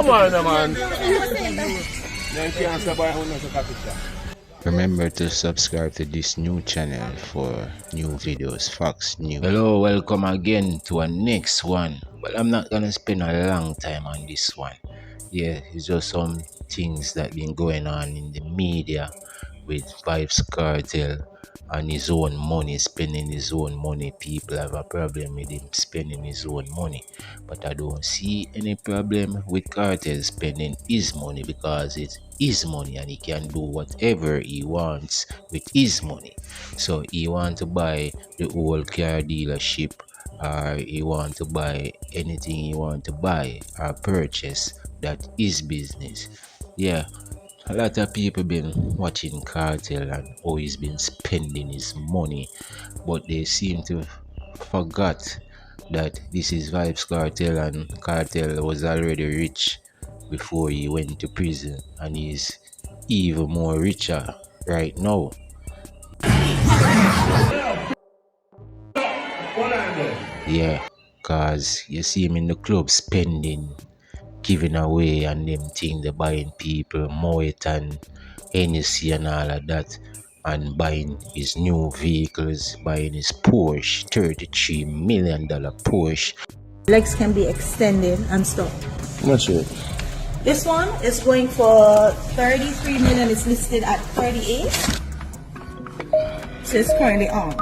Come on, man. Remember to subscribe to this new channel for new videos, facts, new. Hello, welcome again to our next one. Well, I'm not gonna spend a long time on this one. Yeah, it's just some things that been going on in the media with Vybz Kartel and his own money, spending his own money. People have a problem with him spending his own money, but I don't see any problem with Kartel spending his money because it's his money and he can do whatever he wants with his money. So he want to buy the whole car dealership, or he want to buy anything he want to buy or purchase, that is business. Yeah, a lot of people been watching Kartel and how he's been spending his money, but they seem to forgot that this is Vybz Kartel and Kartel was already rich before he went to prison and he's even more richer right now. Yeah, cause you see him in the club spending, giving away and them thing, they buying people Moet and Hennessy and all of that, and buying his new vehicles, buying his Porsche, $33 million Porsche. Legs can be extended and stuff. Not sure. This one is going for 33 million. It's listed at 38. So it's currently on.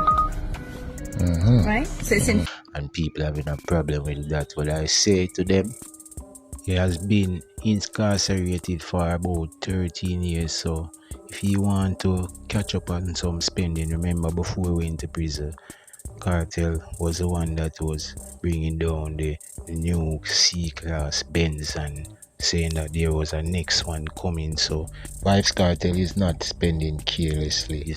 Right? So it's in. And people having a problem with that. Well, I say to them, he has been incarcerated for about 13 years. So if you want to catch up on some spending, remember before we went to prison, Kartel was the one that was bringing down the new C-Class Benz and saying that there was a next one coming. So Vybz Kartel is not spending carelessly.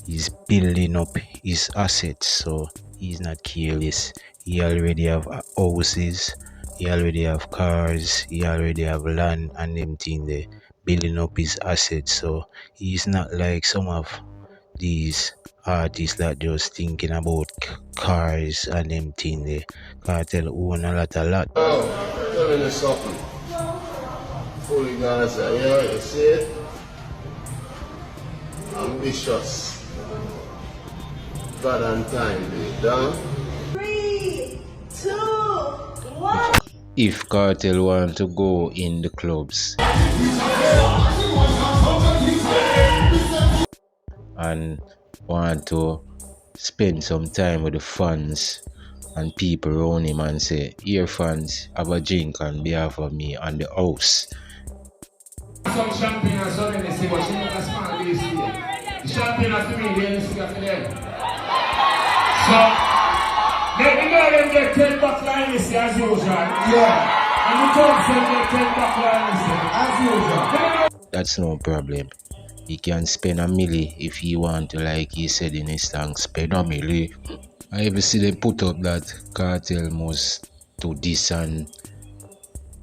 He's building up his assets, so he's not careless. He already have houses, he already have cars, he already have land and them thing there, building up his assets. So he's not like some of these artists that just thinking about cars and them thing there. Kartel own a lot. Oh, tell me something. Fully Gaza, yeah, you see it? Ambitious. God and time, be done. 3, 2, 1. If Kartel want to go in the clubs and want to spend some time with the fans and people around him and say, here fans, have a drink on behalf of me and the house. Some champagne and some Hennessy, but she never smile this year. The champagne has to be the Hennessy for them. So, let me know them get 10 bucks like Hennessy as usual. Yeah. And the dogs them get 10 bucks like Hennessy as usual. That's no problem. He can spend a milli if he want to, like he said in his song, spend a milli. I ever see them put up that Kartel must do this and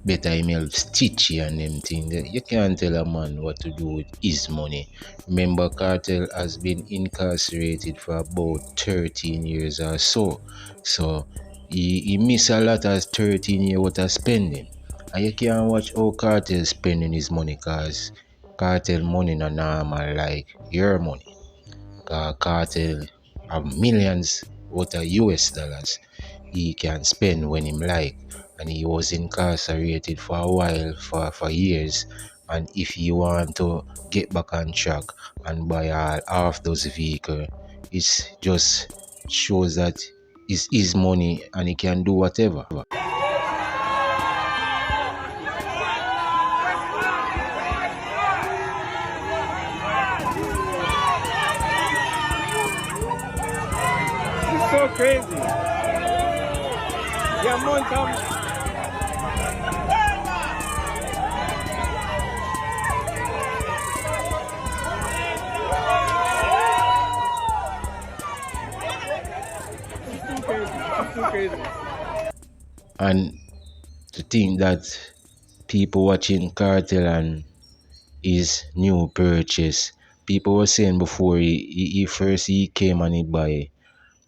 better email Stitchie and them thing. You can't tell a man what to do with his money. Remember, Kartel has been incarcerated for about 13 years or so. So he missed a lot of 13 years worth of spending. And you can't watch how Kartel spending his money, cause Kartel money not normal like your money. Cause Kartel have millions worth of US dollars he can spend when him like, and he was incarcerated for a while, for years. And if he want to get back on track and buy all half those vehicles, it just shows that it's his money and he can do whatever. It's so crazy. The amount of it's too crazy. And to think that people watching Kartel and his new purchase, people were saying before he first came and he buy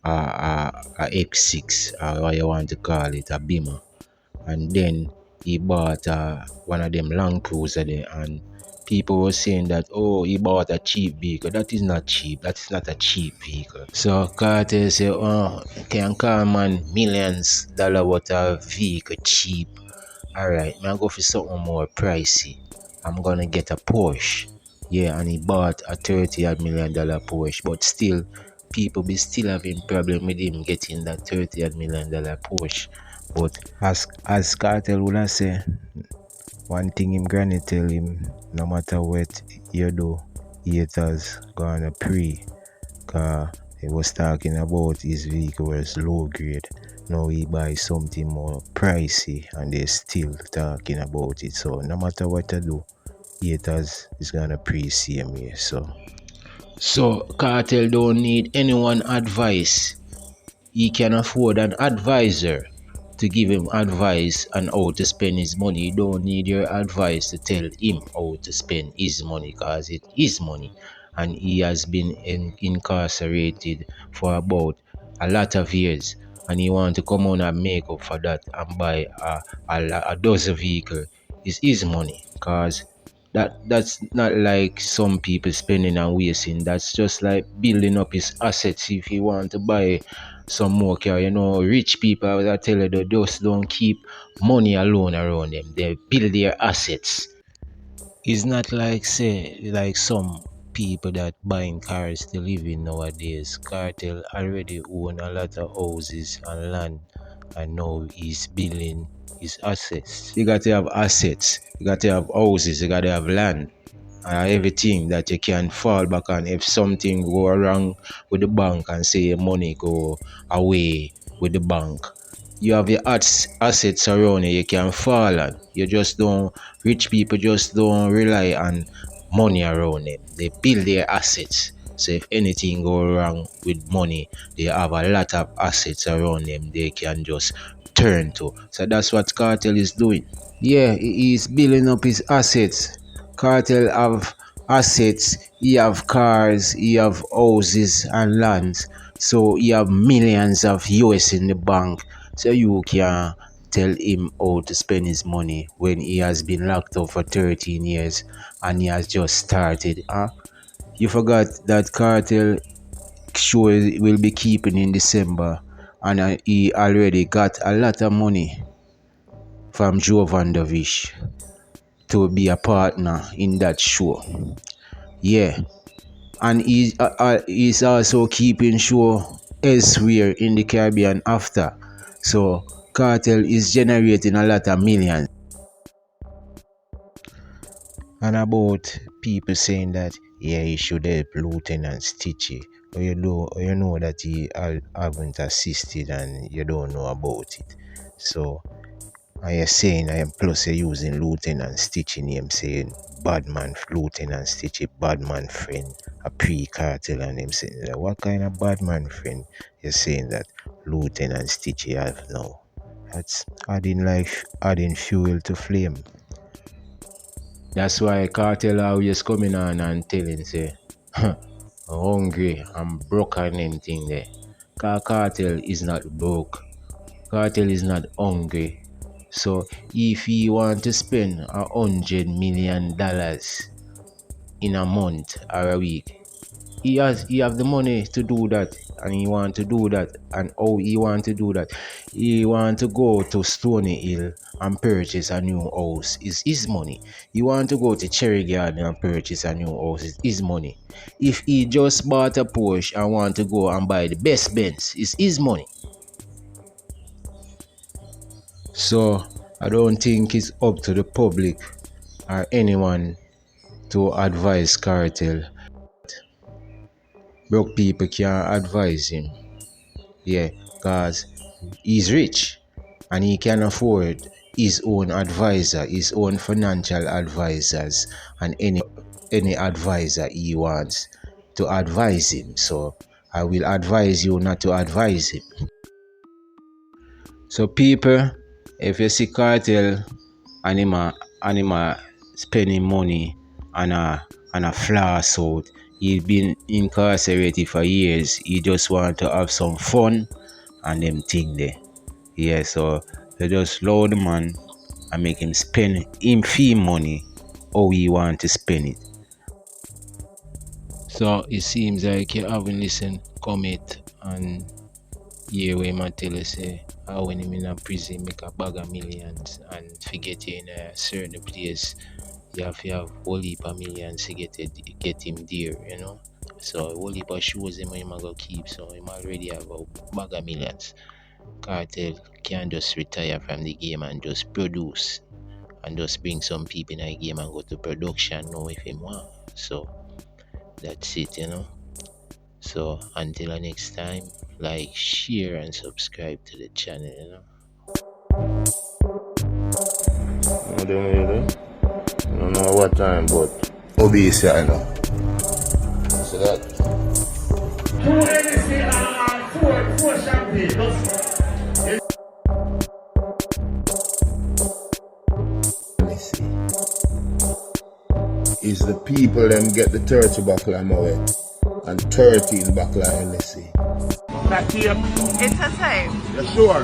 a X6, or what you want to call it, a Beamer, and then he bought one of them Land Cruiser there, and people were saying that, oh, he bought a cheap vehicle. That is not cheap. That is not a cheap vehicle. So Cartel say, oh, can call man $millions worth of vehicle cheap. Alright, I go for something more pricey. I'm gonna get a Porsche. Yeah, and he bought a $30 million Porsche, but still people be still having problem with him getting that $30 million Porsche. But as Cartel would have say, one thing him granny tell him, no matter what you do, haters gonna pray. Cause he was talking about his vehicle was low grade. Now he buy something more pricey and they still talking about it. So no matter what I do, haters is gonna pray same way. So Cartel don't need anyone advice. He can afford an advisor to give him advice on how to spend his money. You don't need your advice to tell him how to spend his money, because it is money. And he has been incarcerated for about a lot of years. And he want to come on and make up for that and buy a dozen vehicle. It's his money, because that's not like some people spending and wasting. That's just like building up his assets. If he want to buy some more car, rich people, I tell you, they just don't keep money alone around them. They build their assets. It's not like like some people that buying cars to live in nowadays. Cartel already own a lot of houses and land, and now he's building his assets. You got to have assets, you got to have houses, you got to have land, and everything that you can fall back on if something go wrong with the bank and say your money go away with the bank. You have your assets around you can fall on. Rich people just don't rely on money around them. They build their assets. So if anything go wrong with money, they have a lot of assets around them they can just turn to. So that's what Cartel is doing. Yeah, he is building up his assets. Cartel have assets, he have cars, he have houses and lands. So he have millions of US in the bank. So you can tell him how to spend his money when he has been locked up for 13 years and he has just started. You forgot that Cartel show will be keeping in December, and he already got a lot of money from Joe Vandervish to be a partner in that show. Yeah, and he's also keeping show elsewhere in the Caribbean after. So Cartel is generating a lot of millions. And about people saying that, yeah, he should help Lieutenant Stitchie, or you know that he haven't assisted and you don't know about it. So I am saying, plus you're using Lieutenant Stitchie name, saying Badman Lieutenant Stitchie, Badman friend, a pre-Cartel, and him saying that. What kind of Badman friend you're saying that Lieutenant Stitchie have now? That's adding fuel to flame. That's why Cartel always coming on and telling say, I'm hungry, I'm broke and anything there. Cartel is not broke. Cartel is not hungry. So if he want to spend $100 million in a month or a week, he have the money to do that, and he want to do that. And how he want to do that? He want to go to Stony Hill and purchase a new house. Is his money. He want to go to Cherry Garden and purchase a new house. Is his money. If he just bought a Porsche and want to go and buy the best Benz, is his money. So I don't think it's up to the public or anyone to advise Cartel. Broke people can't advise him. Yeah, because he's rich and he can afford his own advisor, his own financial advisors, and any advisor he wants to advise him. So I will advise you not to advise him. So people, if you see Cartel and him spending money on a floss out, he's been incarcerated for years. He just want to have some fun and them thing there. Yeah, so they just load the man and make him spend him fee money how he want to spend it. So it seems like you haven't listened, comment and hear where him tell you say how when him in a prison make a bag of millions and forget you in a certain place you have to have whole heap of millions to get him there, you know. So whole heap of shows him a go keep, so him already have a bag of millions. Kartel can just retire from the game and just produce and just bring some people in the game and go to production now if him want. So that's it, you know. So until the next time, like, share and subscribe to the channel, you know. I don't know what time, but obese, I know. See that? 2 NSC and 4 champagne. Let me see. Is the people them get the 30 buckle of Moet and 13 buckle of NSC. That here. It's the same. You sure?